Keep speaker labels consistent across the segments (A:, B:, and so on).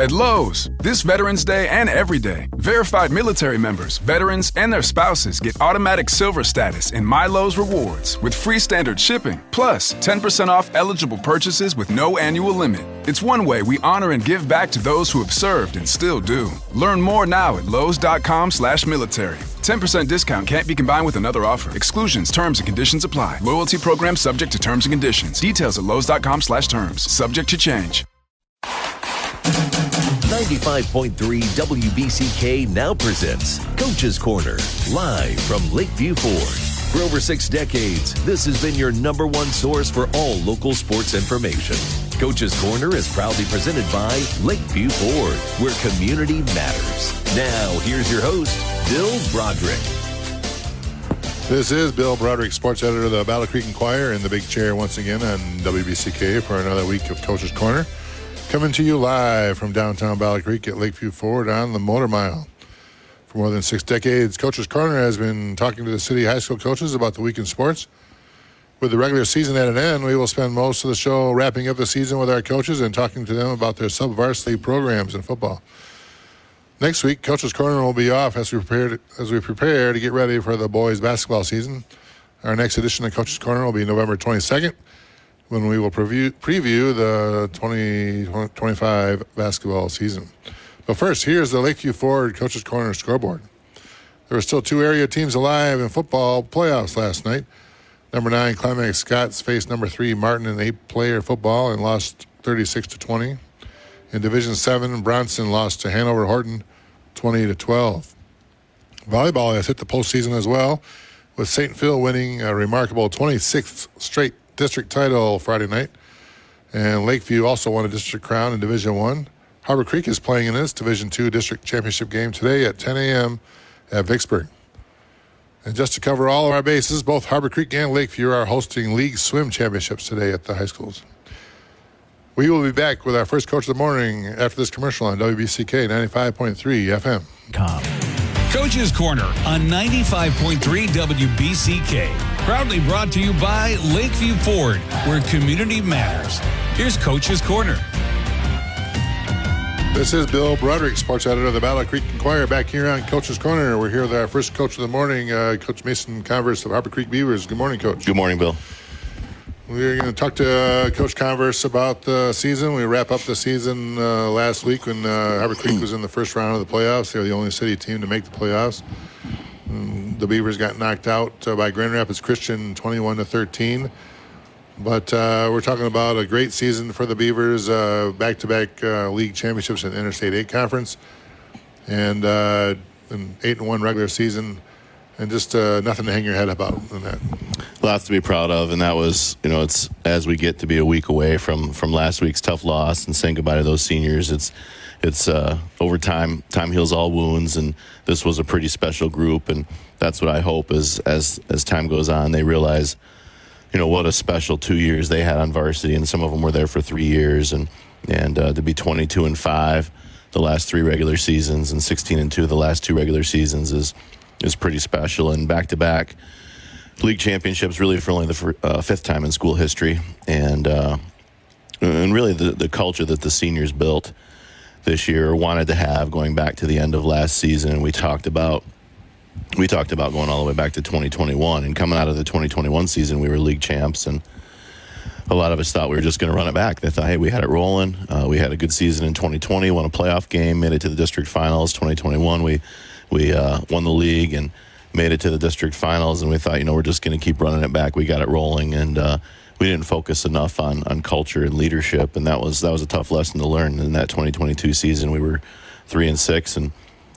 A: At Lowe's, this Veterans Day and every day, verified military members, veterans, and their spouses get automatic silver status in My Lowe's Rewards with free standard shipping, plus 10% off eligible purchases with no annual limit. It's one way we honor and give back to those who have served and still do. Learn more now at lowes.com/military. 10% discount can't be combined with another offer. Exclusions, terms, and conditions apply. Loyalty program subject to terms and conditions. Details at lowes.com/terms. Subject to change.
B: 95.3 WBCK now presents Coach's Corner, live from Lakeview Ford. For over 6 decades, this has been your number one source for all local sports information. Coach's Corner is proudly presented by Lakeview Ford, where community matters. Now, here's your host, Bill Broderick.
C: This is Bill Broderick, sports editor of the Battle Creek Enquirer, in the big chair once again on WBCK for another week of Coach's Corner. Coming to you live from downtown Battle Creek at Lakeview Ford on the Motor Mile. For more than 6 decades, Coach's Corner has been talking to the city high school coaches about the week in sports. With the regular season at an end, we will spend most of the show wrapping up the season with our coaches and talking to them about their sub-varsity programs in football. Next week, Coach's Corner will be off as we prepare to get ready for the boys' basketball season. Our next edition of Coach's Corner will be November 22nd, when we will preview the 2025 basketball season. But first, here's the Lakeview Ford Coach's Corner scoreboard. There were still 2 area teams alive in football playoffs last night. Number 9, Climax Scots faced number 3, Martin, in 8-player football and lost 36-20. In Division 7, Bronson lost to Hanover Horton 20-12. Volleyball has hit the postseason as well, with St. Phil winning a remarkable 26th straight district title Friday night. And Lakeview also won a district crown in Division 1. Harbor Creek is playing in its Division 2 district championship game today at 10 a.m. at Vicksburg. And just to cover all of our bases, both Harbor Creek and Lakeview are hosting league swim championships today at the high schools. We will be back with our first Coach of the Morning after this commercial on WBCK 95.3 FM.
D: Coach's Corner on 95.3 WBCK. Proudly brought to you by Lakeview Ford, where community matters. Here's Coach's Corner.
C: This is Bill Broderick, sports editor of the Battle Creek Enquirer, back here on Coach's Corner. We're here with our first Coach of the Morning, Coach Mason Converse of Harbor Creek Beavers. Good morning, Coach.
E: Good morning, Bill.
C: We're going to talk to Coach Converse about the season. We wrap up the season last week when Harbor Creek was in the first round of the playoffs. They were the only city team to make the playoffs. The Beavers got knocked out by Grand Rapids Christian 21-13. But we're talking about a great season for the Beavers, back-to-back league championships in the Interstate 8 Conference, and an 8-1 regular season, and just nothing to hang your head about in that.
E: Lots to be proud of, and that was, it's as we get to be a week away from last week's tough loss and saying goodbye to those seniors. It's over time heals all wounds, and this was a pretty special group, and that's what I hope is as time goes on, they realize, what a special 2 years they had on varsity, and some of them were there for 3 years, and to be 22-5 the last 3 regular seasons and 16-2 the last 2 regular seasons is pretty special, and back-to-back league championships really for only the 5th time in school history, and really the culture that the seniors built this year wanted to have going back to the end of last season. And we talked about going all the way back to 2021, and coming out of the 2021 season we were league champs, and a lot of us thought we were just going to run it back. They thought, hey, we had it rolling. We had a good season in 2020, won a playoff game, made it to the district finals. 2021 we won the league and made it to the district finals, and we thought, we're just going to keep running it back. We got it rolling, and we didn't focus enough on culture and leadership, and that was a tough lesson to learn. In that 2022 season, we were 3-6,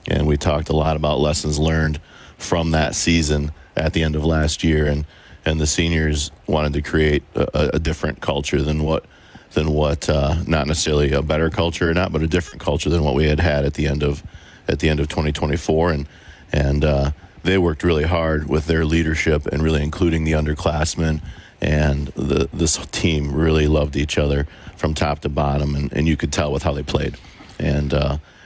E: and we talked a lot about lessons learned from that season at the end of last year, and the seniors wanted to create a different culture than what not necessarily a better culture or not, but a different culture than what we had at the end of 2024, and they worked really hard with their leadership and really including the underclassmen, and this team really loved each other from top to bottom, and you could tell with how they played. And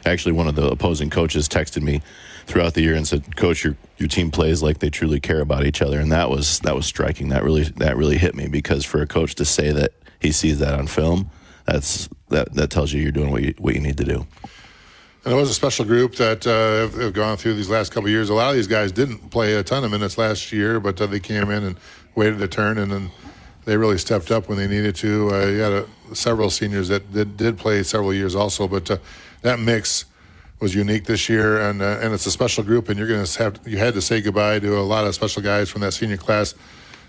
E: actually, one of the opposing coaches texted me throughout the year and said, "Coach, your team plays like they truly care about each other," and that was striking. That really hit me, because for a coach to say that he sees that on film, that tells you you're doing what you need to do.
C: And it was a special group that have gone through these last couple of years. A lot of these guys didn't play a ton of minutes last year, but they came in and waited their turn, and then they really stepped up when they needed to. You had several seniors that did play several years also, but that mix was unique this year, and it's a special group, and you had to say goodbye to a lot of special guys from that senior class,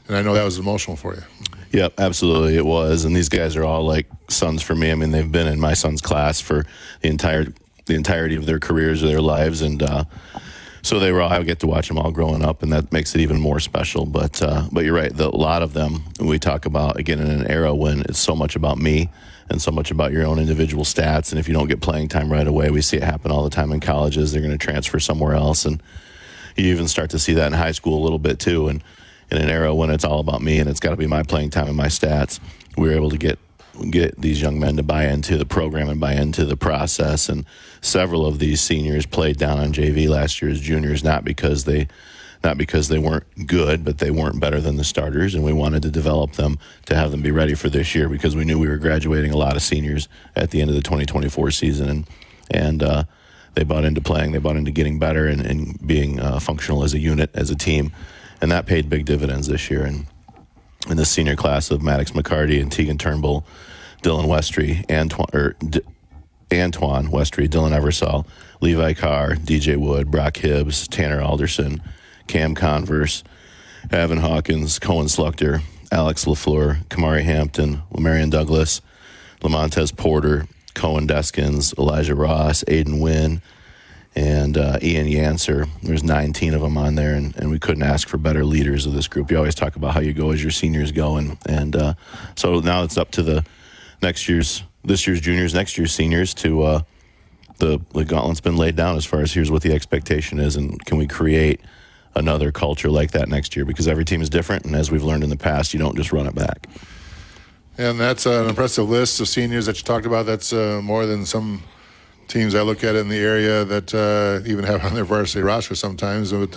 C: and I know that was emotional for you.
E: Yep, absolutely, it was. And these guys are all like sons for me. I mean, they've been in my son's class for the entirety of their careers or their lives, and so they were all, I get to watch them all growing up, and that makes it even more special. But you're right, a lot of them, we talk about, again, in an era when it's so much about me and so much about your own individual stats, and if you don't get playing time right away, we see it happen all the time in colleges. They're going to transfer somewhere else, and you even start to see that in high school a little bit too. And in an era when it's all about me and it's got to be my playing time and my stats, we were able to get these young men to buy into the program and buy into the process. And several of these seniors played down on JV last year as juniors, not because they weren't good, but they weren't better than the starters, and we wanted to develop them to have them be ready for this year because we knew we were graduating a lot of seniors at the end of the 2024 season, and they bought into playing, they bought into getting better and being functional as a unit, as a team, and that paid big dividends this year. And in the senior class of Maddox McCarty and Tegan Turnbull, Dylan Westry, Antoine Westry, Dylan Eversall, Levi Carr, DJ Wood, Brock Hibbs, Tanner Alderson, Cam Converse, Evan Hawkins, Cohen Sluchter, Alex LaFleur, Kamari Hampton, Lamarion Douglas, Lamontez Porter, Cohen Deskins, Elijah Ross, Aiden Wynn, and Ian Yancer. There's 19 of them on there, and we couldn't ask for better leaders of this group. You always talk about how you go as your seniors go, and so now it's up to this year's juniors, next year's seniors to the gauntlet's been laid down as far as here's what the expectation is, and can we create another culture like that next year, because every team is different, and as we've learned in the past, you don't just run it back.
C: And that's an impressive list of seniors that you talked about. That's more than some teams I look at in the area that even have on their varsity roster sometimes, but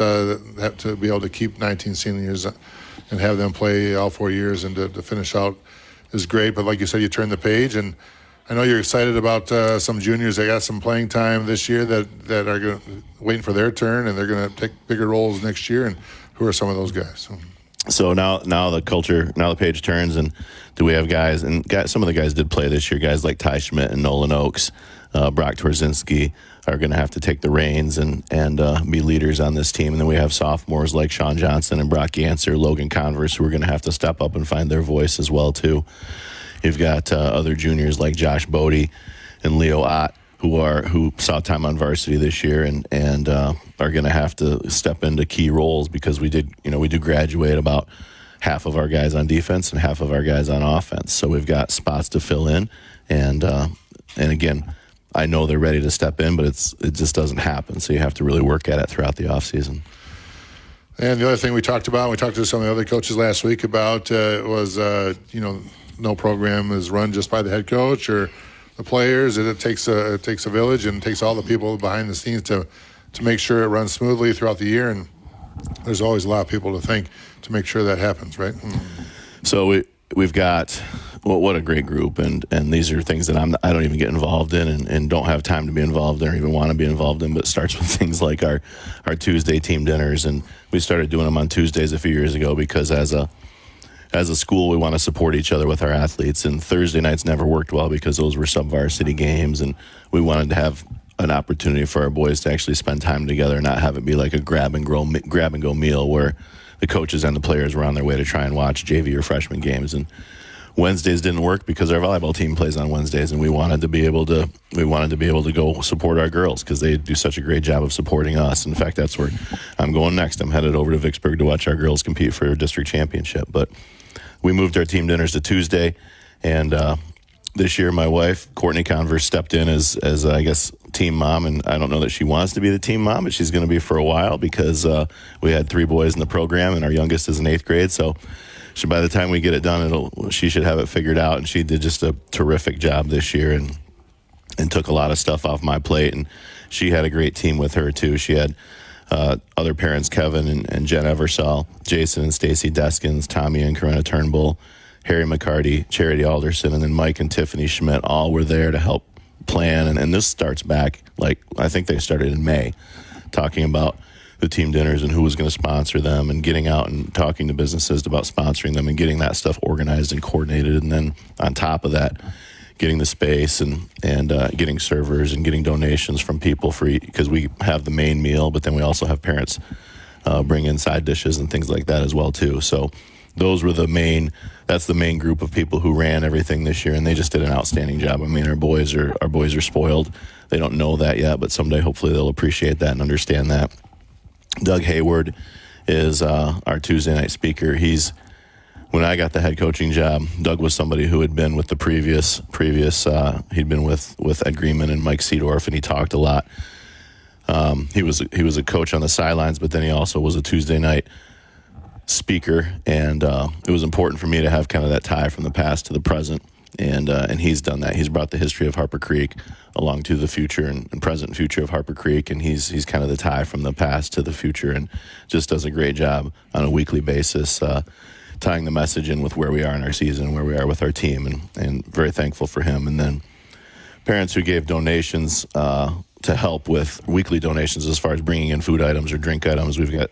C: have to be able to keep 19 seniors and have them play all 4 years and to finish out is great. But like you said, you turn the page, and I know you're excited about some juniors that got some playing time this year that are waiting for their turn, and they're going to take bigger roles next year. And who are some of those guys?
E: So now the page turns, and do we have guys? And some of the guys did play this year. Guys like Ty Schmidt and Nolan Oakes, Brock Torzinski are going to have to take the reins and be leaders on this team. And then we have sophomores like Sean Johnson and Brock Yancer, Logan Converse, who are going to have to step up and find their voice as well too. You've got other juniors like Josh Bodie and Leo Ott who saw time on varsity this year and are going to have to step into key roles, because we do graduate about half of our guys on defense and half of our guys on offense. So we've got spots to fill in, and again, I know they're ready to step in, but it just doesn't happen. So you have to really work at it throughout the offseason.
C: And the other thing we talked to some of the other coaches last week about was no program is run just by the head coach or the players. It takes a village, and it takes all the people behind the scenes to make sure it runs smoothly throughout the year. And there's always a lot of people to think to make sure that happens, right?
E: So we've got what a great group, and these are things that I don't even get involved in and don't have time to be involved in or even want to be involved in. But it starts with things like our Tuesday team dinners, and we started doing them on Tuesdays a few years ago because as a school, we want to support each other with our athletes. And Thursday nights never worked well because those were sub-varsity games, and we wanted to have an opportunity for our boys to actually spend time together and not have it be like a grab and go meal where the coaches and the players were on their way to try and watch JV or freshman games. And Wednesdays didn't work because our volleyball team plays on Wednesdays, and we wanted to be able to go support our girls because they do such a great job of supporting us. In fact, that's where I'm going next. I'm headed over to Vicksburg to watch our girls compete for a district championship. But we moved our team dinners to Tuesday, and this year my wife, Courtney Converse, stepped in as I guess team mom, and I don't know that she wants to be the team mom, but she's going to be for a while because we had 3 boys in the program, and our youngest is in 8th grade, so by the time we get it done, she should have it figured out. And she did just a terrific job this year and took a lot of stuff off my plate. And she had a great team with her too. She had other parents, Kevin and Jen Eversall, Jason and Stacy Deskins, Tommy and Corinna Turnbull, Harry McCarty, Charity Alderson, and then Mike and Tiffany Schmidt all were there to help plan. And this starts back, like, I think they started in May, talking about the team dinners and who was going to sponsor them and getting out and talking to businesses about sponsoring them and getting that stuff organized and coordinated. And then on top of that, getting the space and getting servers and getting donations from people because we have the main meal, but then we also have parents bring in side dishes and things like that as well too. So those were that's the main group of people who ran everything this year, and they just did an outstanding job. I mean, our boys are spoiled. They don't know that yet, but someday hopefully they'll appreciate that and understand that. Doug Hayward is our Tuesday night speaker. When I got the head coaching job, Doug was somebody who had been with the previous he'd been with Ed Greenman and Mike Seedorf, and he talked a lot. He was a coach on the sidelines, but then he also was a Tuesday night speaker, and it was important for me to have kind of that tie from the past to the present, and he's done that. He's brought the history of Harper Creek along to the future and present and future of Harper Creek, and he's kind of the tie from the past to the future, and just does a great job on a weekly basis tying the message in with where we are in our season and where we are with our team, and very thankful for him. And then parents who gave donations to help with weekly donations as far as bringing in food items or drink items. We've got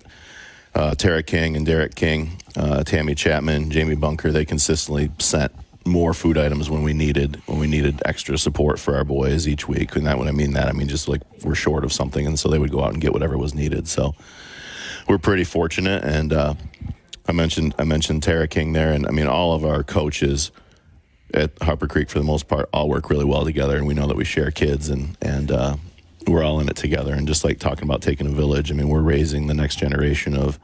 E: Tara King and Derek King, Tammy Chapman, Jamie Bunker. They consistently sent more food items when we needed extra support for our boys each week. And when I mean that, I mean just like we're short of something, and so they would go out and get whatever was needed. So we're pretty fortunate. And I mentioned Tara King there, and I mean all of our coaches at Harper Creek for the most part all work really well together, and we know that we share kids and we're all in it together. And just like talking about taking a village, I mean, we're raising the next generation of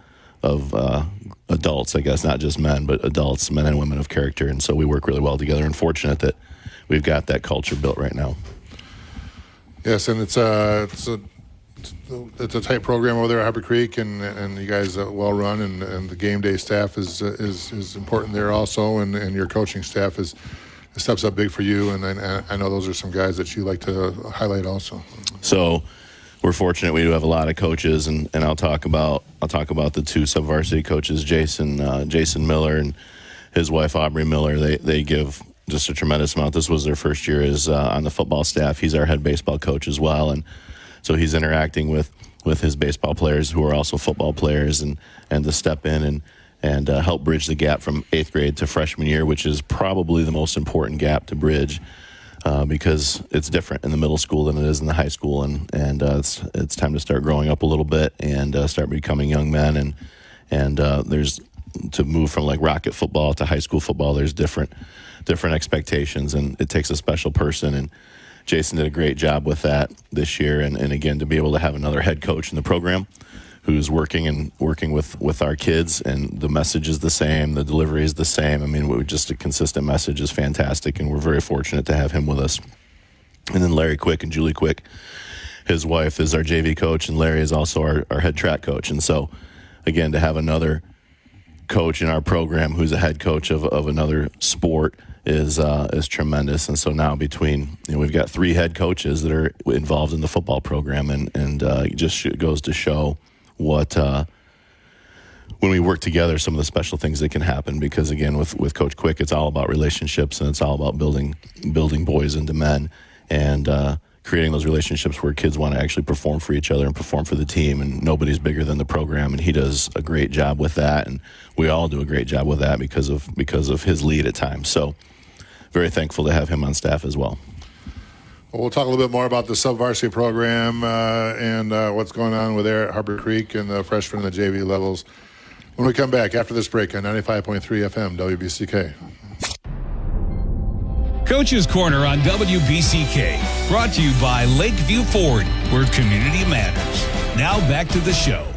E: adults, I guess, not just men, but adults, men and women of character. And so we work really well together, and fortunate that we've got that culture built right now.
C: Yes, and it's a tight program over there at Harper Creek, and you guys are well run, and the game day staff is important there also, and your coaching staff steps up big for you, and I know those are some guys that you like to highlight also. So
E: we're fortunate. We do have a lot of coaches, and I'll talk about the two sub-varsity coaches, Jason Miller and his wife Aubrey Miller. They give just a tremendous amount. This was their first year as on the football staff. He's our head baseball coach as well, and so he's interacting with his baseball players who are also football players, and to step in and help bridge the gap from 8th grade to freshman year, which is probably the most important gap to bridge. Because it's different in the middle school than it is in the high school, and it's time to start growing up a little bit and start becoming young men, and there's to move from like rocket football to high school football. There's different expectations, and it takes a special person, and Jason did a great job with that this year, and again to be able to have another head coach in the program who's working with our kids, and the message is the same, the delivery is the same. I mean, just a consistent message is fantastic, and we're very fortunate to have him with us. And then Larry Quick and Julie Quick, his wife, is our JV coach, and Larry is also our head track coach. And so, again, to have another coach in our program who's a head coach of another sport is tremendous. And so now we've got 3 head coaches that are involved in the football program, and it just goes to show what when we work together, some of the special things that can happen. Because again, with Coach Quick, it's all about relationships, and it's all about building boys into men, and creating those relationships where kids want to actually perform for each other and perform for the team, and nobody's bigger than the program, and he does a great job with that, and we all do a great job with that because of his lead at times. So very thankful to have him on staff as well.
C: Well, we'll talk a little bit more about the sub-varsity program and what's going on with there at Harper Creek and the freshmen and the JV levels when we come back after this break on 95.3 FM WBCK.
D: Coach's Corner on WBCK, brought to you by Lakeview Ford, where community matters. Now back to the show.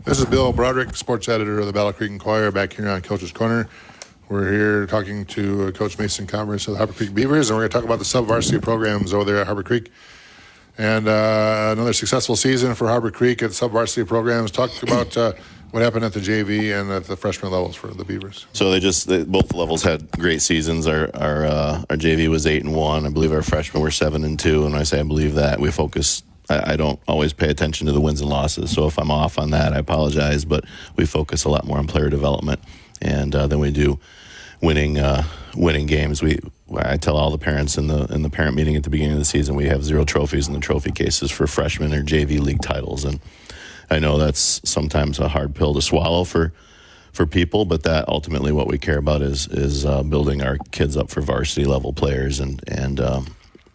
C: This is Bill Broderick, sports editor of the Battle Creek Enquirer, back here on Coach's Corner. We're here talking to Coach Mason Converse of the Harper Creek Beavers, and we're going to talk about the sub-varsity programs over there at Harper Creek. And another successful season for Harper Creek at sub-varsity programs. Talk about what happened at the JV and at the freshman levels for the Beavers.
E: So both levels had great seasons. Our JV was 8-1. I believe our freshmen were 7-2. And when I say I believe that, we focus. I don't always pay attention to the wins and losses. So if I'm off on that, I apologize. But we focus a lot more on player development and than we do winning games. I tell all the parents in the parent meeting at the beginning of the season, we have 0 trophies in the trophy cases for freshman or JV league titles, and I know that's sometimes a hard pill to swallow for people, but that ultimately what we care about is building our kids up for varsity level players, and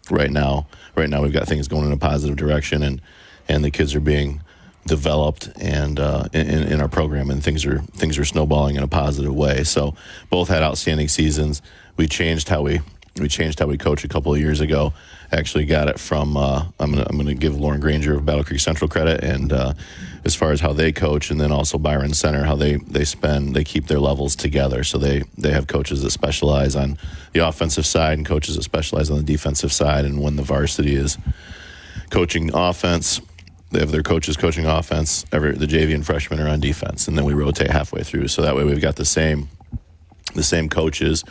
E: right now we've got things going in a positive direction, and the kids are being developed and in our program, and things are snowballing in a positive way. So both had outstanding seasons. We changed how we coach a couple of years ago. Actually got it from I'm gonna give Lauren Granger of Battle Creek Central credit, and as far as how they coach, and then also Byron Center, how they keep their levels together. So they have coaches that specialize on the offensive side and coaches that specialize on the defensive side. And when the varsity is coaching offense, they have their coaches coaching offense. The JV and freshmen are on defense, and then we rotate halfway through. So that way we've got the same coaches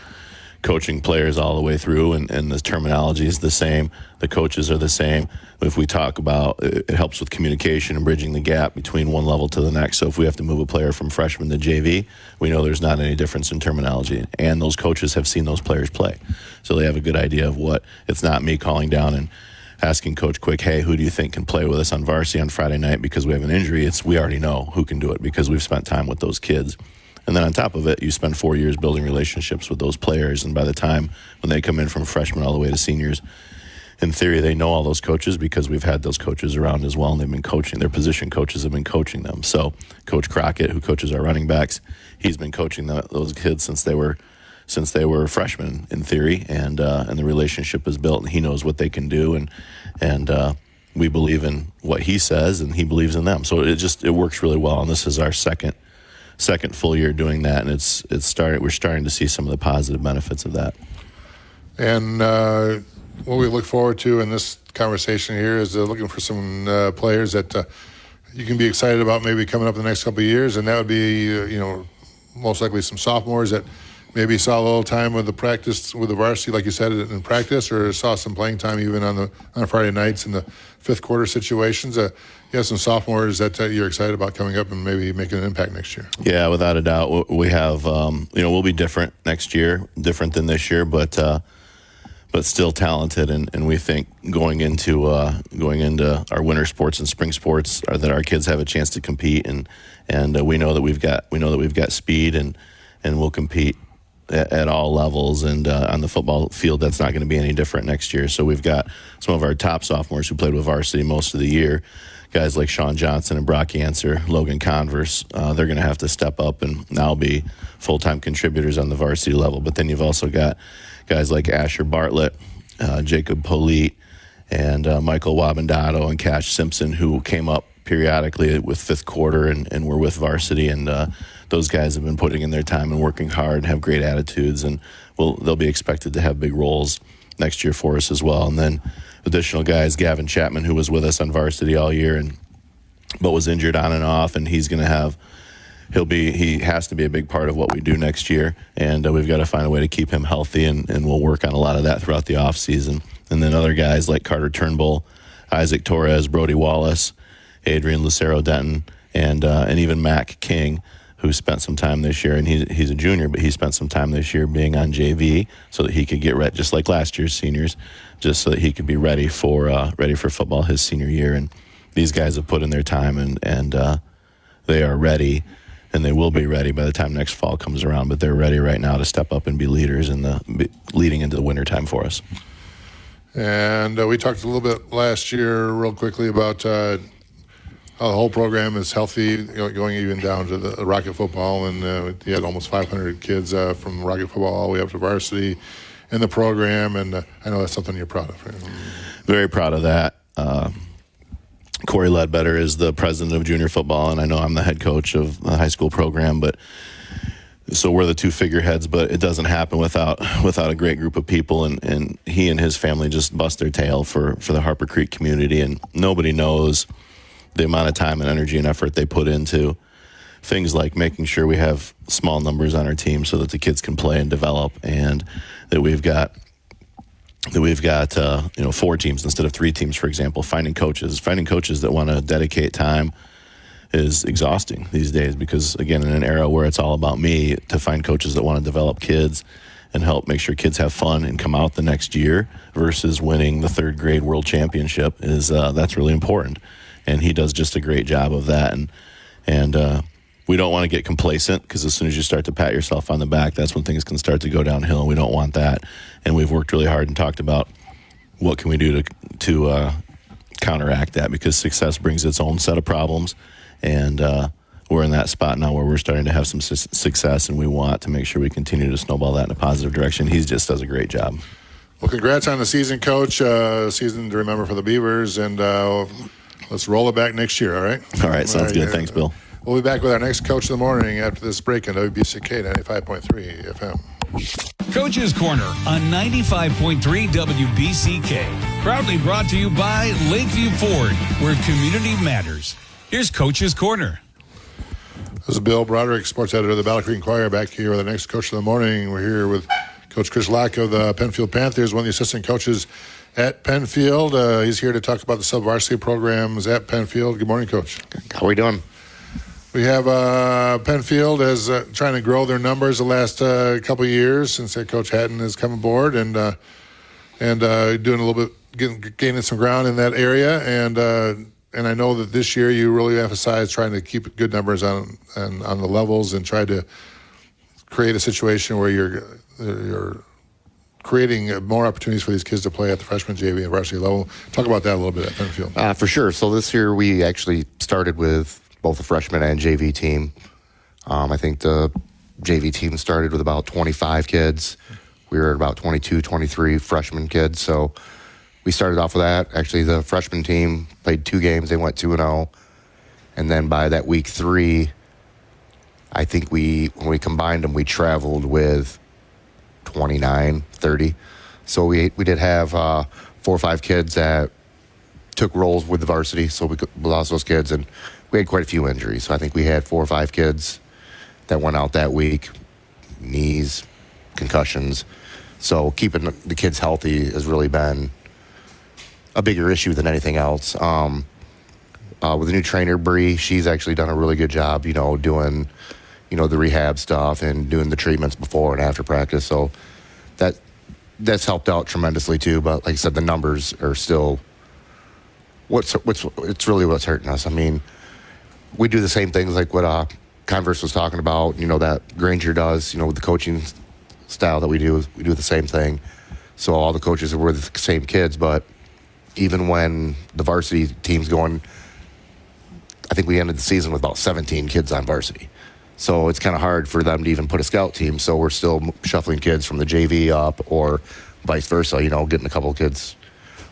E: coaching players all the way through, and the terminology is the same. The coaches are the same. If we talk about it helps with communication and bridging the gap between one level to the next. So if we have to move a player from freshman to JV, we know there's not any difference in terminology, and those coaches have seen those players play, so they have a good idea of what. It's not me calling down and asking Coach Quick, hey, who do you think can play with us on varsity on Friday night because we have an injury? We already know who can do it because we've spent time with those kids. And then on top of it, you spend 4 years building relationships with those players, and by the time when they come in from freshmen all the way to seniors, in theory, they know all those coaches because we've had those coaches around as well, and they've been coaching. Their position coaches have been coaching them. So Coach Crockett, who coaches our running backs, he's been coaching those kids since they were freshmen, in theory, and the relationship is built, and he knows what they can do, and we believe in what he says, and he believes in them. So it works really well, and this is our second full year doing that, and we're starting to see some of the positive benefits of that.
C: And what we look forward to in this conversation here is looking for some players that you can be excited about maybe coming up in the next couple of years, and that would be most likely some sophomores that maybe saw a little time with the varsity, like you said, in practice, or saw some playing time even on Friday nights in the fifth quarter situations. You have some sophomores that you're excited about coming up and maybe making an impact next year.
E: Yeah, without a doubt. We have, we'll be different next year, different than this year, but still talented. And we think going into our winter sports and spring sports, that our kids have a chance to compete, and we know that we've got speed, and we'll compete at all levels, and on the football field, that's not going to be any different next year. So we've got some of our top sophomores who played with varsity most of the year, guys like Sean Johnson and Brock Yancer, Logan Converse. They're going to have to step up and now be full-time contributors on the varsity level. But then you've also got guys like Asher Bartlett, Jacob Polite, and Michael Wabandato and Cash Simpson, who came up periodically with fifth quarter and were with varsity, and those guys have been putting in their time and working hard and have great attitudes, and they'll be expected to have big roles next year for us as well. And then additional guys, Gavin Chapman, who was with us on varsity all year but was injured on and off, and he has to be a big part of what we do next year, and we've got to find a way to keep him healthy, and we'll work on a lot of that throughout the off season. And then other guys like Carter Turnbull, Isaac Torres, Brody Wallace, Adrian Lucero Denton, and even Mac King, who spent some time this year, and he's a junior, but he spent some time this year being on JV so that he could get ready, just like last year's seniors, just so that he could be ready for football his senior year. And these guys have put in their time, and they are ready, and they will be ready by the time next fall comes around. But they're ready right now to step up and be leaders leading into the wintertime for us.
C: And we talked a little bit last year, real quickly, about how the whole program is healthy, going even down to the Rocket football, and you had almost 500 kids from Rocket football all the way up to varsity in the program, and I know that's something you're proud of. Right?
E: Very proud of that. Corey Ledbetter is the president of junior football, and I know I'm the head coach of the high school program, so we're the two figureheads, but it doesn't happen without a great group of people, and he and his family just bust their tail for the Harper Creek community, and nobody knows the amount of time and energy and effort they put into things like making sure we have small numbers on our team so that the kids can play and develop, and that we've got 4 teams instead of 3 teams, for example. Finding coaches that want to dedicate time is exhausting these days because, again, in an era where it's all about me, to find coaches that want to develop kids and help make sure kids have fun and come out the next year versus winning the third grade world championship is that's really important. And he does just a great job of that. And we don't want to get complacent because as soon as you start to pat yourself on the back, that's when things can start to go downhill, and we don't want that. And we've worked really hard and talked about what can we do to counteract that, because success brings its own set of problems. And we're in that spot now where we're starting to have some success, and we want to make sure we continue to snowball that in a positive direction. He just does a great job.
C: Well, congrats on the season, Coach. Season to remember for the Beavers, and let's roll it back next year, all right?
E: All right, sounds good. Thanks, Bill.
C: We'll be back with our next Coach of the Morning after this break on WBCK 95.3 FM.
D: Coach's Corner on 95.3 WBCK. Proudly brought to you by Lakeview Ford, where community matters. Here's Coach's Corner.
C: This is Bill Broderick, sports editor of the Battle Creek Enquirer, back here with the next Coach of the Morning. We're here with Coach Chris Lack of the Penfield Panthers, one of the assistant coaches at Penfield. He's here to talk about the sub-varsity programs at Penfield. Good morning, Coach.
F: How are we doing?
C: We have Penfield as trying to grow their numbers the last couple of years since Coach Hatton has come aboard, and doing a little bit, gaining some ground in that area. And I know that this year you really emphasized trying to keep good numbers on the levels and try to create a situation where you're creating more opportunities for these kids to play at the freshman, JV, and varsity level. Talk about that a little bit at Penfield.
F: For sure. So this year we actually started with both the freshman and JV team. I think the JV team started with about 25 kids. We were at about 22, 23 freshman kids. So we started off with that. Actually, the freshman team played 2 games. They went 2-0. And then by that week 3, I think when we combined them, we traveled with 29, 30. So we did have 4 or 5 kids that took roles with the varsity. So we lost those kids, and we had quite a few injuries. So I think we had 4 or 5 kids that went out that week, knees, concussions. So keeping the kids healthy has really been a bigger issue than anything else. With the new trainer, Bree, she's actually done a really good job, doing, the rehab stuff and doing the treatments before and after practice. So that's helped out tremendously too. But like I said, the numbers are still it's really what's hurting us. I mean, we do the same things like what Converse was talking about, that Granger does, with the coaching style that we do the same thing. So all the coaches were the same kids, but even when the varsity team's going, I think we ended the season with about 17 kids on varsity. So it's kind of hard for them to even put a scout team. So we're still shuffling kids from the JV up or vice versa, getting a couple of kids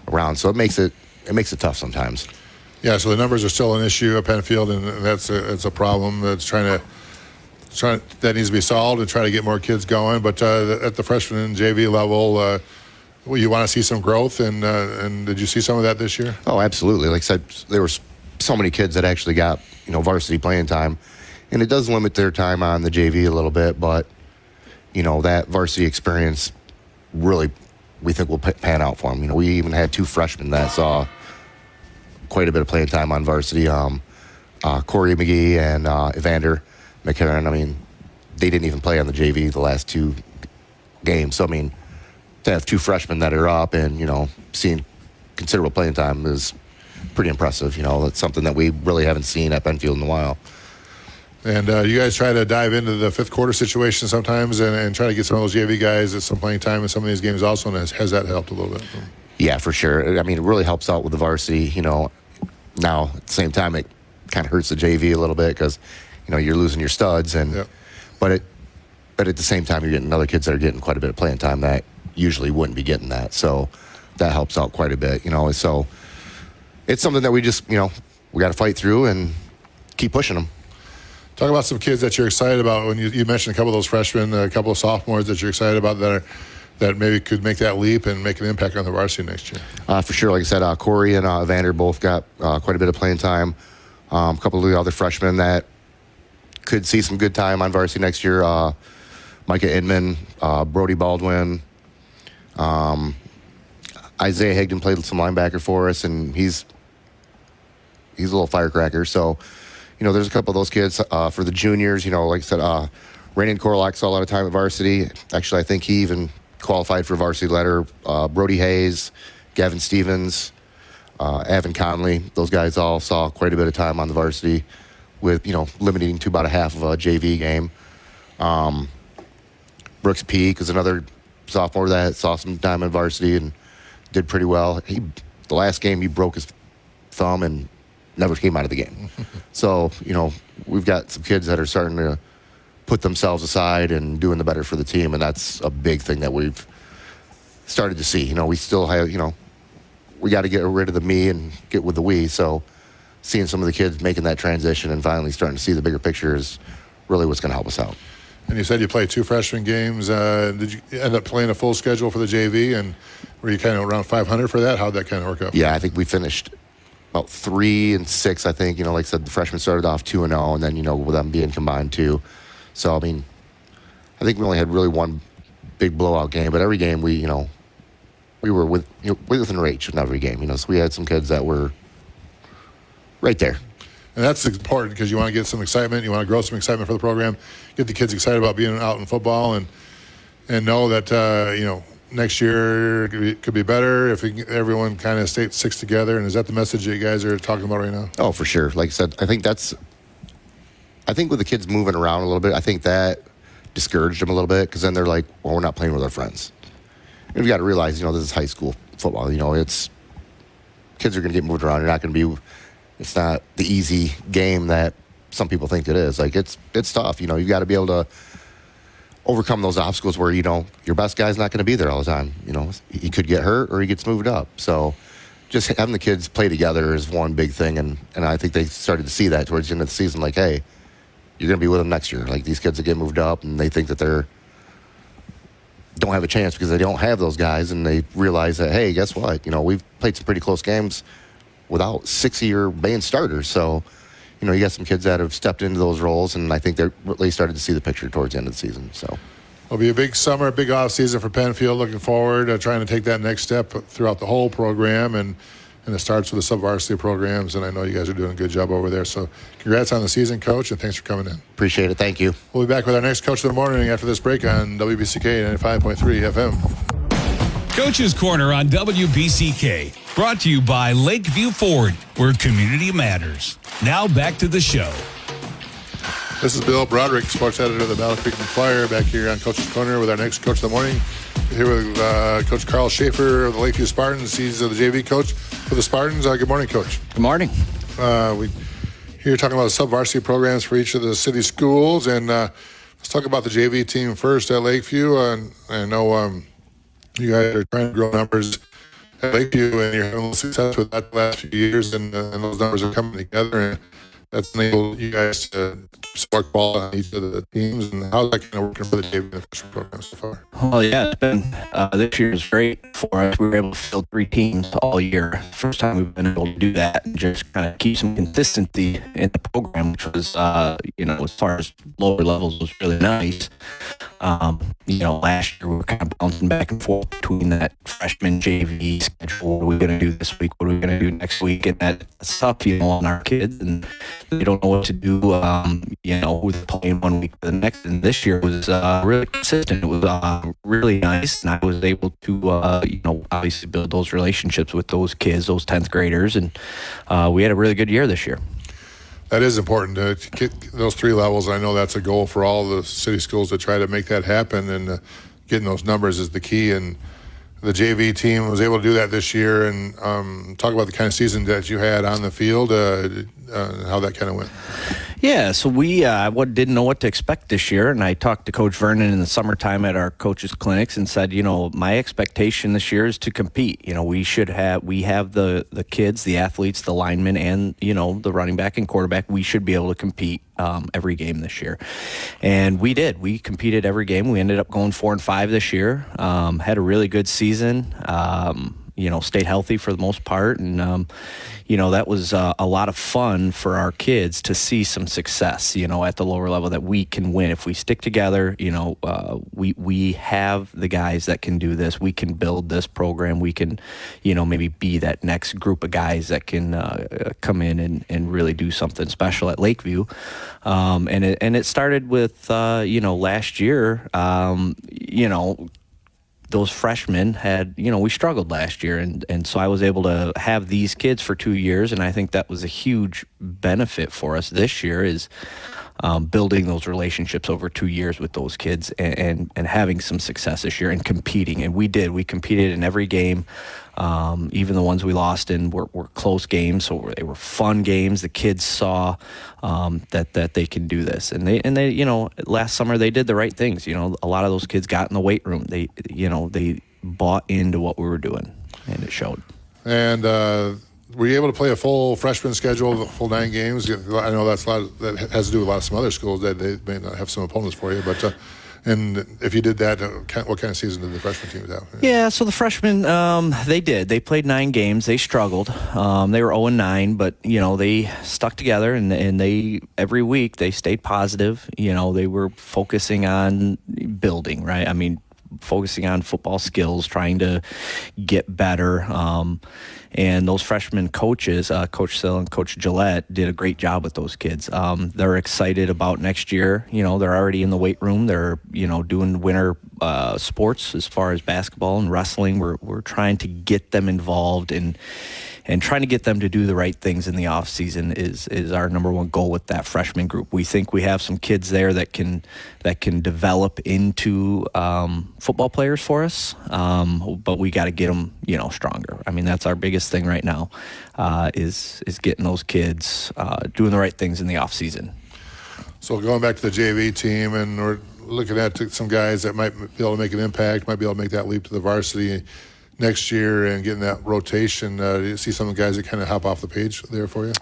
F: around. So it makes it tough sometimes.
C: Yeah, so the numbers are still an issue at Penfield, and it's a problem that's that needs to be solved and try to get more kids going. But at the freshman and JV level, you want to see some growth, and did you see some of that this year?
F: Oh, absolutely. Like I said, there were so many kids that actually got varsity playing time, and it does limit their time on the JV a little bit. But that varsity experience really, we think will pan out for them. We even had 2 freshmen that saw quite a bit of playing time on varsity. Corey McGee and Evander McCarron. I mean, they didn't even play on the JV the last 2 games. So I mean, to have 2 freshmen that are up and seeing considerable playing time is pretty impressive. That's something that we really haven't seen at Penfield in a while.
C: And you guys try to dive into the fifth quarter situation sometimes and try to get some of those JV guys at some playing time in some of these games also, and has that helped a little bit?
F: Yeah, for sure. I mean, it really helps out with the varsity. Now at the same time, it kind of hurts the JV a little bit because, you're losing your studs, but at the same time, you're getting other kids that are getting quite a bit of playing time that usually wouldn't be getting that. So that helps out quite a bit, So it's something that we just, we got to fight through and keep pushing them.
C: Talk about some kids that you're excited about. When you mentioned a couple of those freshmen, a couple of sophomores that you're excited about that maybe could make that leap and make an impact on the varsity next year.
F: For sure. Like I said, Corey and Evander both got quite a bit of playing time. A couple of the other freshmen that could see some good time on varsity next year. Micah Inman, Brody Baldwin, Isaiah Higdon played some linebacker for us, and he's a little firecracker. So, there's a couple of those kids for the juniors. Like I said, Rainian Korlak saw a lot of time at varsity. Actually, I think he even qualified for varsity letter. Brody Hayes, Gavin Stevens, Avin Conley. Those guys all saw quite a bit of time on the varsity with, limiting to about a half of a JV game. Brooks Peak is another sophomore that saw some time in varsity and did pretty well. The last game, he broke his thumb and never came out of the game. So, we've got some kids that are starting to put themselves aside and doing the better for the team, and that's a big thing that we've started to see. We still have, we got to get rid of the me and get with the we. So seeing some of the kids making that transition and finally starting to see the bigger picture is really what's going to help us out.
C: And you said you played 2 freshman games. Did you end up playing a full schedule for the JV? And were you kind of around 500 for that? How'd that kind of work out?
F: Yeah, I think we finished about 3-6, I think. Like I said, the freshmen started off 2-0, and then, with them being combined too. So, I think we only had really one big blowout game, but every game we were within reach in every game, so we had some kids that were right there.
C: And that's important because you want to get some excitement. You want to grow some excitement for the program, get the kids excited about being out in football, and know that, next year could be better if everyone kind of sticks together. And is that the message that you guys are talking about right now?
F: Oh, for sure. Like I said, I think with the kids moving around a little bit, I think that discouraged them a little bit because then they're like, well, we're not playing with our friends. And we've got to realize, this is high school football. It's kids are going to get moved around. You're not going to be – it's not the easy game that some people think it is. Like, it's tough. You've got to be able to overcome those obstacles where, your best guy's not going to be there all the time. He could get hurt or he gets moved up. So just having the kids play together is one big thing. And I think they started to see that towards the end of the season. Like, hey, you're going to be with them next year. Like, these kids that get moved up and they think that don't have a chance because they don't have those guys, and they realize that, hey, guess what? We've played some pretty close games without 6 of your main starters. So, you got some kids that have stepped into those roles, and I think they really started to see the picture towards the end of the season. So
C: it'll be a big summer, big off season for Penfield. Looking forward, trying to take that next step throughout the whole program, and it starts with the sub-varsity programs, and I know you guys are doing a good job over there. So congrats on the season, Coach, and thanks for coming in.
F: Appreciate it. Thank you.
C: We'll be back with our next Coach of the Morning after this break on WBCK 95.3 FM.
D: Coach's Corner on WBCK, brought to you by Lakeview Ford, where community matters. Now back to the show.
C: This is Bill Broderick, sports editor of the Battle Creek Enquirer, back here on Coach's Corner with our next Coach of the Morning. Here with Coach Carl Schaefer of the Lakeview Spartans. He's the JV coach for the Spartans. Good morning, Coach.
G: Good morning.
C: We here talking about the sub-varsity programs for each of the city schools, and let's talk about the JV team first at Lakeview. I know you guys are trying to grow numbers at Lakeview, and you're having a little success with that the last few years, and those numbers are coming together, and that's enabled you guys to spark ball on each of the teams. And how's that kind of working for the JV and the freshman program so far?
G: Well, yeah, it's been this year was great for us. We were able to field 3 teams all year. First time we've been able to do that and just kind of keep some consistency in the program, which was, as far as lower levels, was really nice. Last year we were kind of bouncing back and forth between that freshman JV schedule. What are we going to do this week? What are we going to do next week? And that's tough, on our kids, and they don't know what to do. Who they're playing one week to the next. And this year was really consistent. It was really nice, and I was able to, obviously build those relationships with those kids, those 10th graders, and we had a really good year this year.
C: That is important to get those 3 levels. I know that's a goal for all the city schools to try to make that happen, and getting those numbers is the key. And the JV team was able to do that this year. And talk about the kind of season that you had on the field, how that kind of went.
G: Yeah, so we didn't know what to expect this year, and I talked to Coach Vernon in the summertime at our coaches' clinics and said, my expectation this year is to compete. We have the kids, the athletes, the linemen, and the running back and quarterback. We should be able to compete every game this year, and we did. We competed every game. We ended up going 4-5 this year. Had a really good season. stayed healthy for the most part. And, that was a lot of fun for our kids to see some success, at the lower level, that we can win. If we stick together, we have the guys that can do this. We can build this program. We can, maybe be that next group of guys that can come in and really do something special at Lakeview. And it started with, last year, those freshmen had, we struggled last year. And so I was able to have these kids for 2 years. And I think that was a huge benefit for us this year, is building those relationships over 2 years with those kids and having some success this year and competing. And we did. We competed in every game. Even the ones we lost in were close games, so they were fun games. The kids saw that they can do this, and they last summer they did the right things. A lot of those kids got in the weight room. They bought into what we were doing, and it showed.
C: And were you able to play a full freshman schedule, full 9 games? I know that's a lot. That has to do with a lot of some other schools that they may not have some opponents for you, but. And if you did that, what kind of season did the freshman teams have?
G: Yeah, so the freshmen, they did. They played 9 games. They struggled. They were 0-9, but, they stuck together, and they every week they stayed positive. They were focusing on building, right? I mean, focusing on football skills, trying to get better. And those freshman coaches, Coach Sill and Coach Gillette, did a great job with those kids. They're excited about next year. They're already in the weight room. They're, doing winter sports as far as basketball and wrestling. We're trying to get them involved and trying to get them to do the right things in the off season is our number one goal with that freshman group. We think we have some kids there that can develop into football players for us, but we got to get them, stronger. I mean, that's our biggest thing right now, is getting those kids doing the right things in the off season.
C: So going back to the JV team, and we're looking at some guys that might be able to make an impact, might be able to make that leap to the varsity next year and getting that rotation. Do you see some of the guys that kind of hop off the page there for you?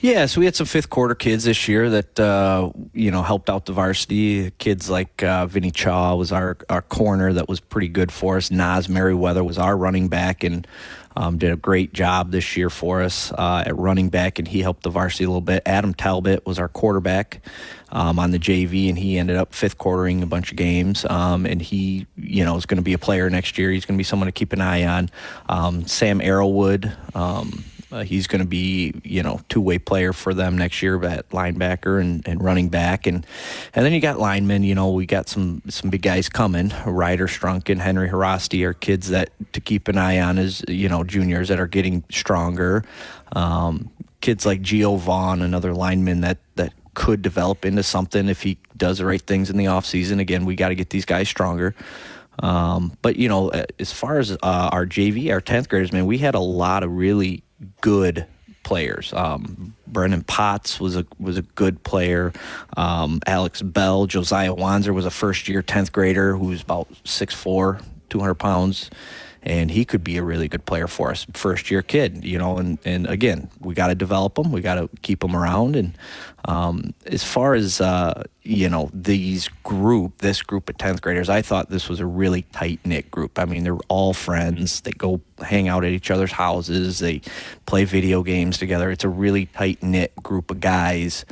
G: Yeah, so we had some fifth quarter kids this year that, helped out the varsity. Kids like Vinny Chaw was our corner that was pretty good for us. Naz Merriweather was our running back and did a great job this year for us at running back, and he helped the varsity a little bit. Adam Talbot was our quarterback on the JV, and he ended up fifth quartering a bunch of games. And he, is going to be a player next year. He's going to be someone to keep an eye on. Sam Arrowwood, he's going to be, two-way player for them next year at linebacker and running back. And then you got linemen, we got some big guys coming. Ryder Strunken, Henry Harasti are kids that to keep an eye on as, juniors that are getting stronger. Kids like Gio Vaughn, another lineman that could develop into something if he does the right things in the offseason. Again, we got to get these guys stronger. But, as far as our JV, our 10th graders, man, we had a lot of really good players. Brennan Potts was a good player. Alex Bell, Josiah Wanzer was a first-year 10th grader who's about 6'4", 200 pounds. And he could be a really good player for us, first-year kid, and again, we got to develop him. We got to keep him around. And as far as, this group of 10th graders, I thought this was a really tight-knit group. I mean, they're all friends. They go hang out at each other's houses. They play video games together. It's a really tight-knit group of guys.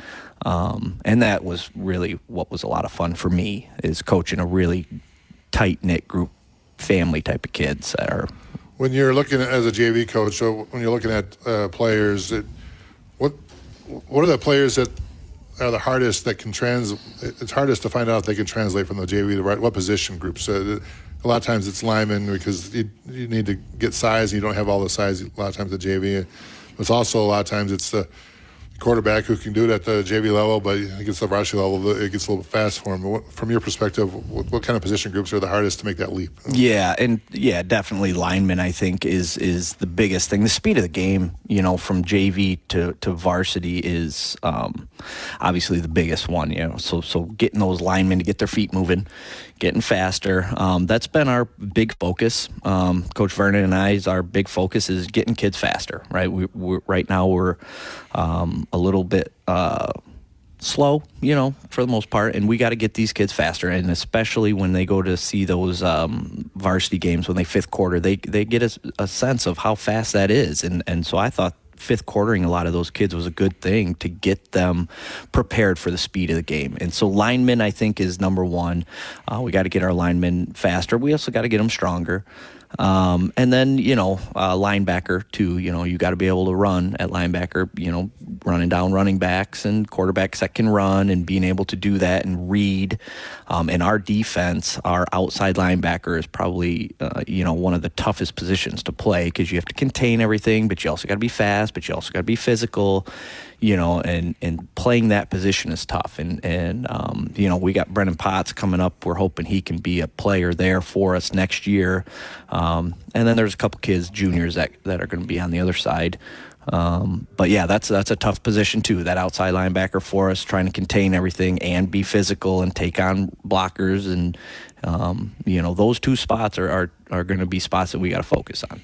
G: And that was really what was a lot of fun for me, is coaching a really tight-knit group, family type of kids that are.
C: When you're looking at, as a JV coach, so when you're looking at players, what are the players that are the hardest that can it's hardest to find out if they can translate from the JV to what position groups? A lot of times it's linemen because you need to get size and you don't have all the size a lot of times at JV. It's also a lot of times it's the quarterback who can do it at the JV level, but it gets the varsity level, it gets a little bit fast for him. From your perspective, what kind of position groups are the hardest to make that leap?
G: Yeah, definitely linemen, I think, is the biggest thing. The speed of the game, from JV to varsity is obviously the biggest one, So getting those linemen to get their feet moving, getting faster, that's been our big focus. Coach Vernon and our big focus is getting kids faster, right? Right now we're a little bit slow, for the most part, and we got to get these kids faster, and especially when they go to see those varsity games when they fifth quarter, they get a sense of how fast that is, and so I thought fifth quartering a lot of those kids was a good thing to get them prepared for the speed of the game. And so linemen, I think, is number one. We got to get our linemen faster. We also got to get them stronger. And then, linebacker too, you got to be able to run at linebacker, running down running backs and quarterbacks that can run and being able to do that and read. And our defense, our outside linebacker is probably, one of the toughest positions to play because you have to contain everything, but you also got to be fast, but you also got to be physical, and playing that position is tough. And we got Brennan Potts coming up. We're hoping he can be a player there for us next year. And then there's a couple kids, juniors, that are going to be on the other side. But yeah, that's a tough position too. That outside linebacker for us, trying to contain everything and be physical and take on blockers. And, those two spots are going to be spots that we got to focus on.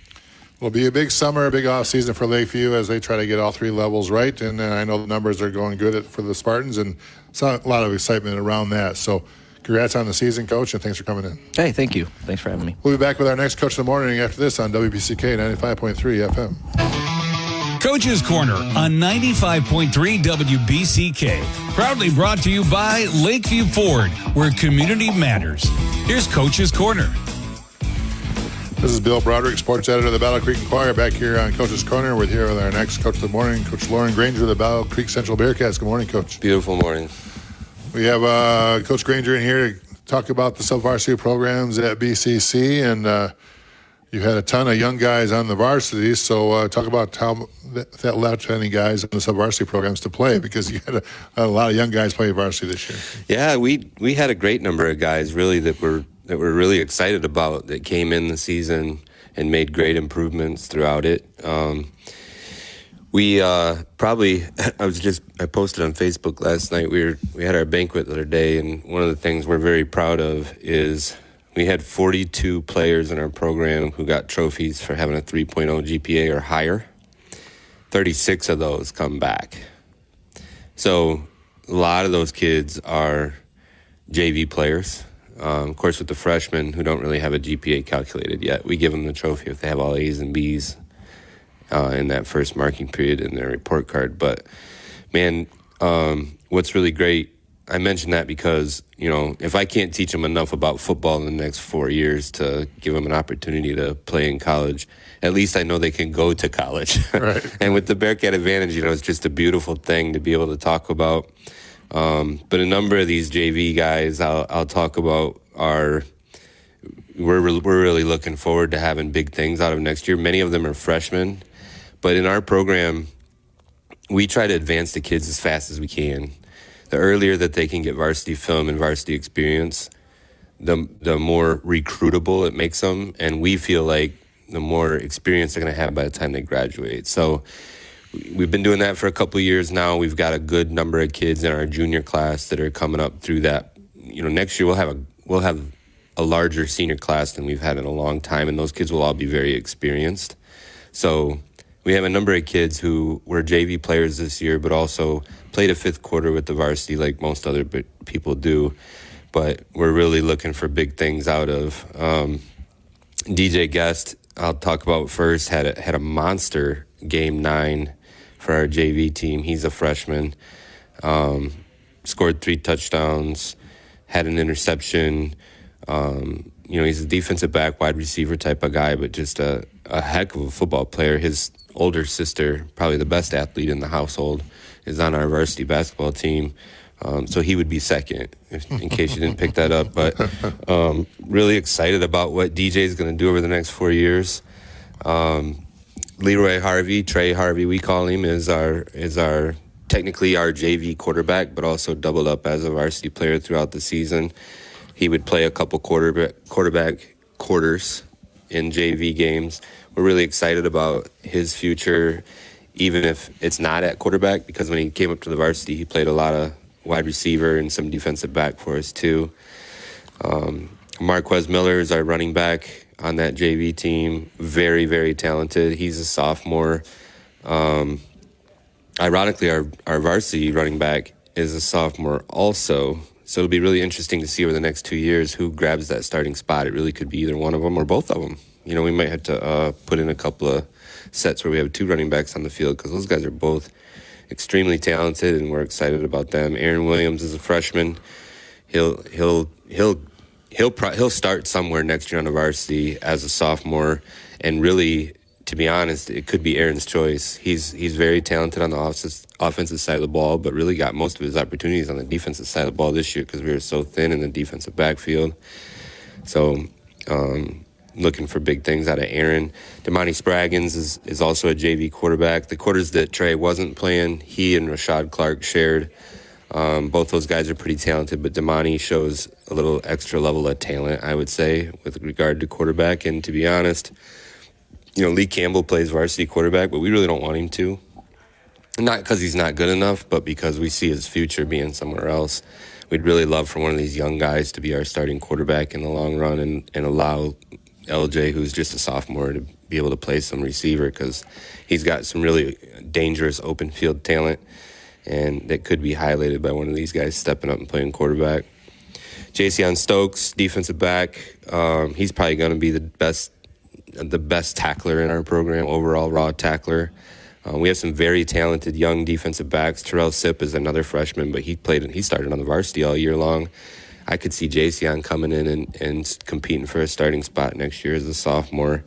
C: Will be a big summer, a big off season for Lakeview as they try to get all three levels right. And I know the numbers are going good for the Spartans, and a lot of excitement around that. So congrats on the season, Coach, and thanks for coming in.
G: Hey, thank you. Thanks for having me.
C: We'll be back with our next Coach of the Morning after this on WBCK 95.3 FM.
D: Coach's Corner on 95.3 WBCK. Proudly brought to you by Lakeview Ford, where community matters. Here's Coach's Corner.
C: This is Bill Broderick, sports editor of the Battle Creek Enquirer, back here on Coach's Corner. We're here with our next Coach of the Morning, Coach Lauren Granger of the Battle Creek Central Bearcats. Good morning, Coach.
H: Beautiful morning.
C: We have Coach Granger in here to talk about the sub-varsity programs at BCC, and you had a ton of young guys on the varsity, so talk about how that left any guys in the sub-varsity programs to play, because you had a lot of young guys play varsity this year.
H: Yeah, we had a great number of guys really that we're really excited about that came in the season and made great improvements throughout it. We I posted on Facebook last night. We had our banquet the other day, and one of the things we're very proud of is we had 42 players in our program who got trophies for having a 3.0 GPA or higher. 36 of those come back. So a lot of those kids are JV players. Of course, with the freshmen who don't really have a GPA calculated yet, we give them the trophy if they have all A's and B's in that first marking period in their report card. But, man, what's really great, I mentioned that because, if I can't teach them enough about football in the next 4 years to give them an opportunity to play in college, at least I know they can go to college. Right. And with the Bearcat Advantage, it's just a beautiful thing to be able to talk about. But a number of these JV guys I'll talk about we're really looking forward to having big things out of next year. Many of them are freshmen, but in our program, we try to advance the kids as fast as we can. The earlier that they can get varsity film and varsity experience, the more recruitable it makes them, and we feel like the more experience they're going to have by the time they graduate. So we've been doing that for a couple of years now. We've got a good number of kids in our junior class that are coming up through that. Next year we'll have a larger senior class than we've had in a long time, and those kids will all be very experienced. So we have a number of kids who were JV players this year, but also played a fifth quarter with the varsity like most other people do. But we're really looking for big things out of DJ Guest. I'll talk about first. Had a monster game 9 for our JV team. He's a freshman. Scored 3 touchdowns. Had an interception. He's a defensive back, wide receiver type of guy, but just a heck of a football player. His older sister, probably the best athlete in the household, is on our varsity basketball team. So he would be second, in case you didn't pick that up. But really excited about what DJ is going to do over the next 4 years. Leroy Harvey, Trey Harvey, we call him, is our technically our JV quarterback, but also doubled up as a varsity player throughout the season. He would play a couple quarterback quarters in JV games. We're really excited about his future, even if it's not at quarterback, because when he came up to the varsity, he played a lot of wide receiver and some defensive back for us too. Marquez Miller is our running back on that JV team. Very, very talented. He's a sophomore. Ironically, our varsity running back is a sophomore also. So it'll be really interesting to see over the next 2 years who grabs that starting spot. It really could be either one of them or both of them. You know, we might have to put in a couple of sets where we have 2 running backs on the field because those guys are both extremely talented, and we're excited about them. Aaron Williams is a freshman. He'll start somewhere next year on the varsity as a sophomore, and really, to be honest, it could be Aaron's choice. He's very talented on the offensive side of the ball, but really got most of his opportunities on the defensive side of the ball this year because we were so thin in the defensive backfield. So looking for big things out of Aaron. Damani Spraggins is also a JV quarterback. The quarters that Trey wasn't playing, he and Rashad Clark shared. Both those guys are pretty talented, but Damani shows a little extra level of talent, I would say, with regard to quarterback. And to be honest, you know, Lee Campbell plays varsity quarterback, but we really don't want him to. Not because he's not good enough, but because we see his future being somewhere else. We'd really love for one of these young guys to be our starting quarterback in the long run and allow LJ, who's just a sophomore, to be able to play some receiver because he's got some really dangerous open field talent, and that could be highlighted by one of these guys stepping up and playing quarterback. Jason Stokes, defensive back. He's probably going to be the best tackler in our program, overall raw tackler. We have some very talented young defensive backs. Terrell Sipp is another freshman, but he started on the varsity all year long. I could see Jason coming in and competing for a starting spot next year as a sophomore.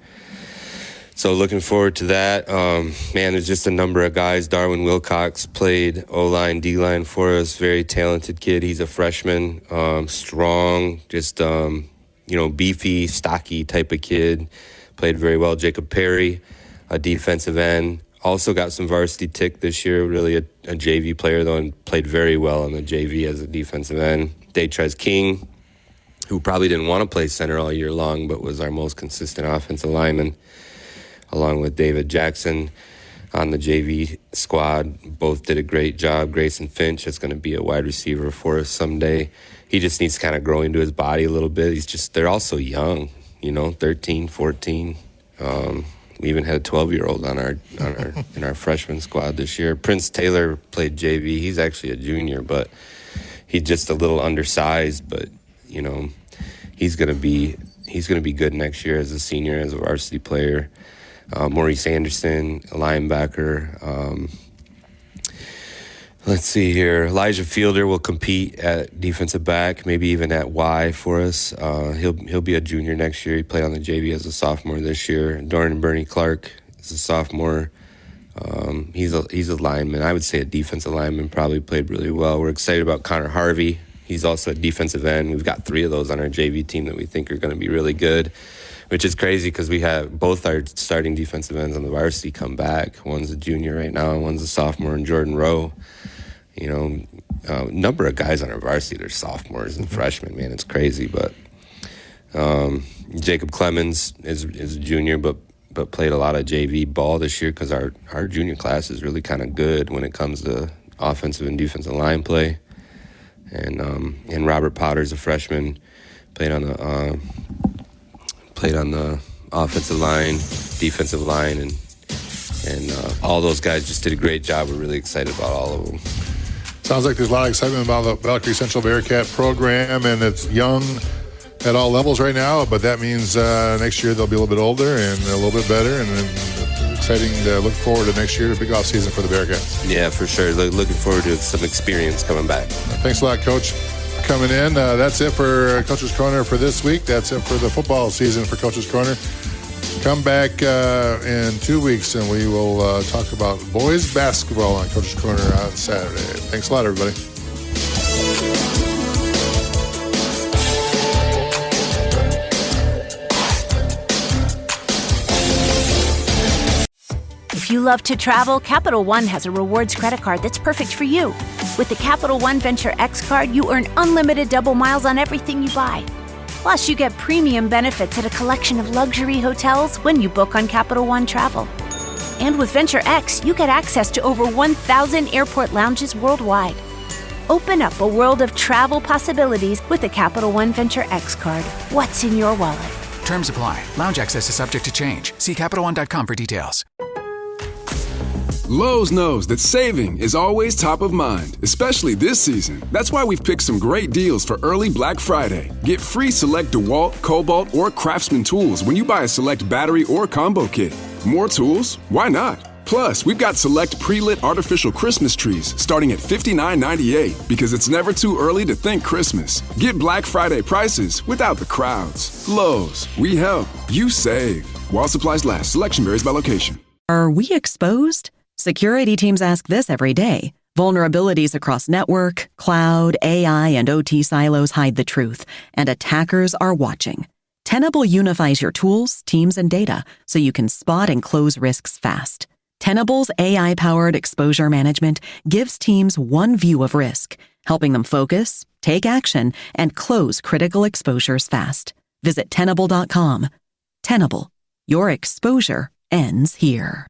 H: So looking forward to that. There's just a number of guys. Darwin Wilcox played O-line, D-line for us. Very talented kid. He's a freshman, strong, just, beefy, stocky type of kid. Played very well. Jacob Perry, a defensive end. Also got some varsity tick this year. Really a JV player, though, and played very well on the JV as a defensive end. Daytrez King, who probably didn't want to play center all year long, but was our most consistent offensive lineman, along with David Jackson on the JV squad. Both did a great job. Grayson Finch is going to be a wide receiver for us someday. He just needs to kind of grow into his body a little bit. They're all so young, 13, 14. We even had a 12-year-old in our freshman squad this year. Prince Taylor played JV. He's actually a junior, but he's just a little undersized. But he's gonna be good next year as a senior, as a varsity player. Maurice Anderson, a linebacker. Let's see here. Elijah Fielder will compete at defensive back, maybe even at Y for us. He'll be a junior next year. He played on the JV as a sophomore this year. Dorian Bernie Clark is a sophomore. He's a lineman. I would say a defensive lineman, probably played really well. We're excited about Connor Harvey. He's also a defensive end. We've got 3 of those on our JV team that we think are going to be really good, which is crazy because we have both our starting defensive ends on the varsity come back. One's a junior right now, and one's a sophomore, and Jordan Rowe. Number of guys on our varsity that are sophomores and freshmen, man, it's crazy. But Jacob Clemens is a junior, but played a lot of JV ball this year because our junior class is really kind of good when it comes to offensive and defensive line play. And Robert Potter's a freshman, played on the offensive line, defensive line, and all those guys just did a great job. We're really excited about all of them.
C: Sounds like there's a lot of excitement about the Battle Creek Central Bearcat program, and it's young at all levels right now, but that means next year they'll be a little bit older and a little bit better, and it's exciting to look forward to next year, a big off season for the Bearcats.
H: Yeah, for sure. Looking forward to some experience coming back.
C: Thanks a lot, Coach, for coming in. That's it for Coach's Corner for this week. That's it for the football season for Coach's Corner. Come back in 2 weeks, and we will talk about boys basketball on Coach's Corner on Saturday. Thanks a lot, everybody.
I: If you love to travel, Capital One has a rewards credit card that's perfect for you. With the Capital One Venture X card, you earn unlimited double miles on everything you buy. Plus, you get premium benefits at a collection of luxury hotels when you book on Capital One Travel. And with Venture X, you get access to over 1,000 airport lounges worldwide. Open up a world of travel possibilities with the Capital One Venture X card. What's in your wallet?
J: Terms apply. Lounge access is subject to change. See CapitalOne.com for details.
A: Lowe's knows that saving is always top of mind, especially this season. That's why we've picked some great deals for early Black Friday. Get free select DeWalt, Cobalt, or Craftsman tools when you buy a select battery or combo kit. More tools? Why not? Plus, we've got select pre-lit artificial Christmas trees starting at $59.98 because it's never too early to think Christmas. Get Black Friday prices without the crowds. Lowe's, we help, you save. While supplies last, selection varies by location.
J: Are we exposed? Security teams ask this every day. Vulnerabilities across network, cloud, AI, and OT silos hide the truth, and attackers are watching. Tenable unifies your tools, teams, and data so you can spot and close risks fast. Tenable's AI-powered exposure management gives teams one view of risk, helping them focus, take action, and close critical exposures fast. Visit Tenable.com. Tenable. Your exposure ends here.